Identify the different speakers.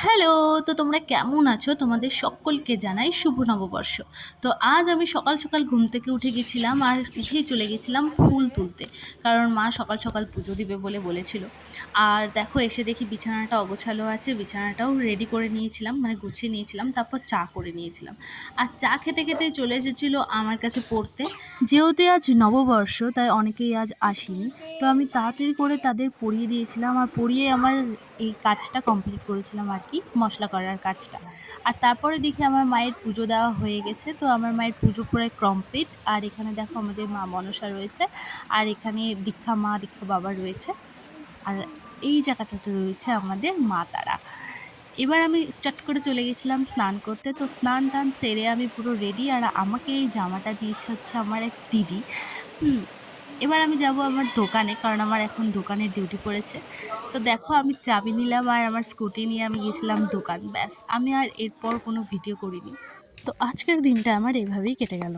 Speaker 1: Hello! তো তোমরা কেমন আছো? তোমাদের সকলকে জানাই শুভ নববর্ষ। তো আজ আমি সকাল, সকাল ঘুম থেকে উঠে গেছিলাম আর উঠেই চলে গেছিলাম ফুল তুলতে। কারণ মা সকাল, সকাল পুজো দিবে বলে বলেছিল। আর দেখো এসে দেখি বিছানাটা অগোছালো আছে, বিছানাটাও রেডি করে নিয়েছিলাম, মানে গুছিয়ে নিয়েছিলাম। তারপর চা করে নিয়েছিলাম। আর চা খেতে, খেতেই চলে এসেছিল আমার কাছে পড়তে। যেহেতু আজ নববর্ষ তাই অনেকেই আজ আসেনি। তো আমি তাড়াতাড়ি করে তাদের পরিয়ে দিয়েছিলাম আর পরিয়ে আমার এই কাজটা কমপ্লিট করেছিলাম আর কি, মশলা করার কাজটা। আর তারপরে দেখি আমার মায়ের পুজো দেওয়া হয়ে গেছে। তো আমার মায়ের পুজো প্রায় কমপ্লিট। আর এখানে দেখো আমাদের মা মনসা রয়েছে, আর এখানে দীক্ষা মা দীক্ষা বাবা রয়েছে, আর এই জায়গাটাতে রয়েছে আমাদের মা তারা। এবার আমি চট করে চলে গেছিলাম স্নান করতে। তো স্নান টান সেরে আমি পুরো রেডি, আর আমাকে এই জামাটা দিয়েছে হচ্ছে আমার এক দিদি। হুম, এবার আমি যাব আমার দোকানে, কারণ আমার এখন দোকানের ডিউটি পড়েছে। তো দেখো আমি চাবি নিলাম আর আমার স্কুটি নিয়ে আমি গেছিলাম দোকান। ব্যাস, আমি আর এরপর কোনো ভিডিও করিনি। তো আজকের দিনটা আমার এভাবেই কেটে গেল।